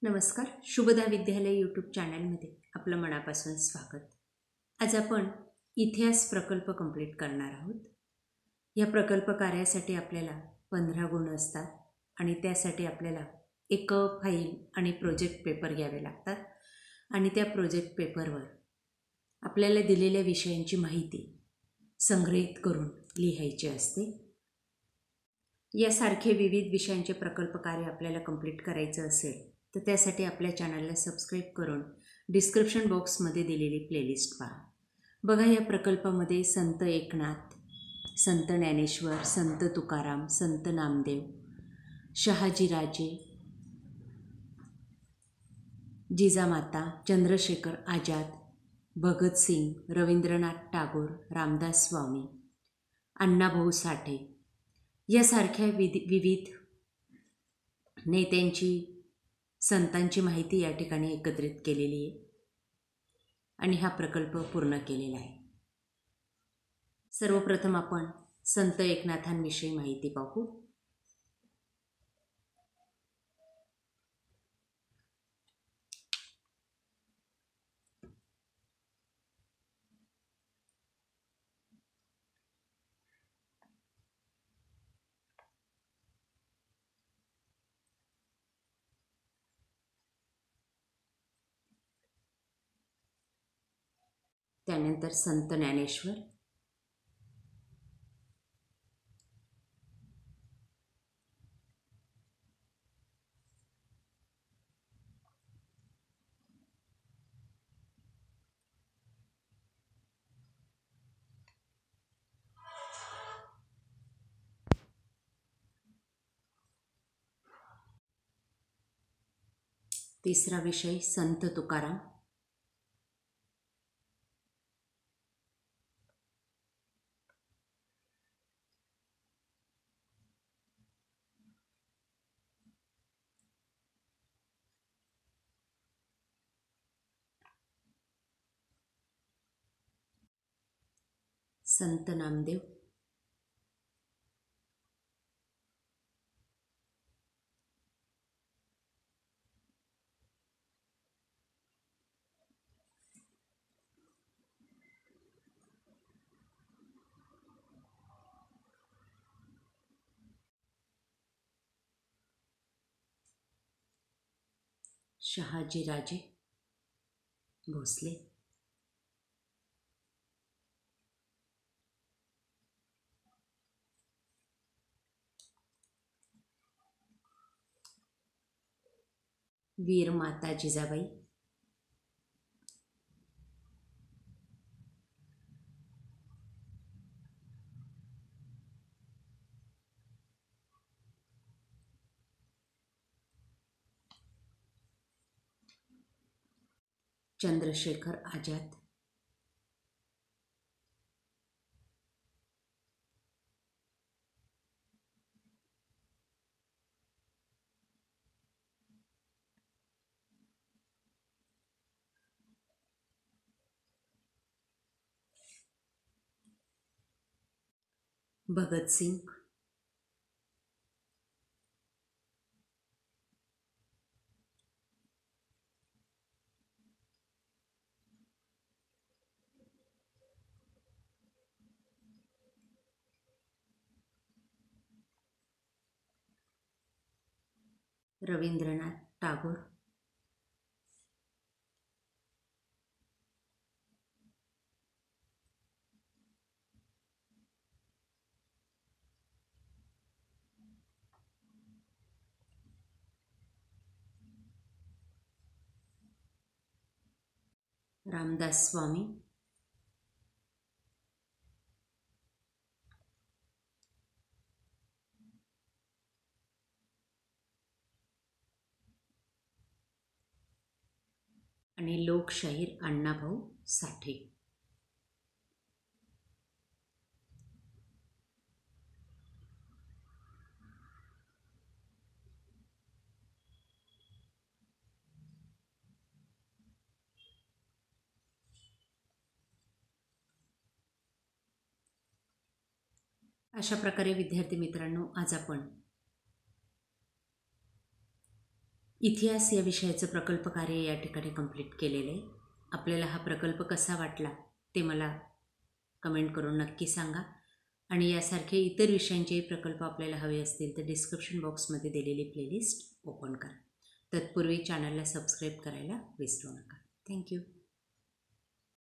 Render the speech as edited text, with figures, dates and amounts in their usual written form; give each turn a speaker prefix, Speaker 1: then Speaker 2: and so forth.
Speaker 1: नमस्कार. शुभदा विद्यालय यूट्यूब चॅनलमध्ये आपलं मनापासून स्वागत. आज आपण इतिहास प्रकल्प कंप्लीट करणार आहोत. या प्रकल्प कार्यासाठी आपल्याला 15 गुण असतात आणि त्यासाठी आपल्याला एक फाईल आणि प्रोजेक्ट पेपर घ्यावे लागतात आणि त्या प्रोजेक्ट पेपरवर आपल्याला दिलेल्या विषयांची माहिती संग्रहित करून लिहायची असते. यासारखे विविध विषयांचे प्रकल्प कार्य आपल्याला कंप्लीट करायचं असेल तर त्यासाठी आपल्या चॅनलला सबस्क्राईब करून डिस्क्रिप्शन बॉक्समध्ये दिलेली प्लेलिस्ट पहा. बघा, या प्रकल्पामध्ये संत एकनाथ, संत ज्ञानेश्वर, संत तुकाराम, संत नामदेव, शहाजीराजे, जिजामाता, चंद्रशेखर आझाद, भगतसिंग, रवींद्रनाथ टागोर, रामदास स्वामी, अण्णाभाऊ साठे यासारख्या विविध नेत्यांची, संतांची माहिती या ठिकाणी एकत्रित केलेली आहे आणि हा प्रकल्प पूर्ण केलेला आहे. सर्वप्रथम आपण संत एकनाथांविषयी माहिती पाहू. त्यानंतर संत ज्ञानेश्वर, तिसरा विषय संत तुकाराम, संत नामदेव, शहाजीराजे भोसले, वीर माता जिजाबाई, चंद्रशेखर आझाद, भगतसिंग, रवींद्रनाथ टागोर, रामदास स्वामी, आणि लोकशाहीर अण्णाभाऊ साठे. अशा प्रकारे विद्यार्थी मित्रांनो, आज आपण इतिहास या विषयाचं प्रकल्प कार्य या ठिकाणी कंप्लीट केलेलं आहे. आपल्याला हा प्रकल्प कसा वाटला ते मला कमेंट करून नक्की सांगा. आणि यासारखे इतर विषयांचेही प्रकल्प आपल्याला हवे असतील तर डिस्क्रिप्शन बॉक्समध्ये दिलेली प्लेलिस्ट ओपन करा. तत्पूर्वी चॅनलला सबस्क्राईब करायला विसरू नका. थँक्यू.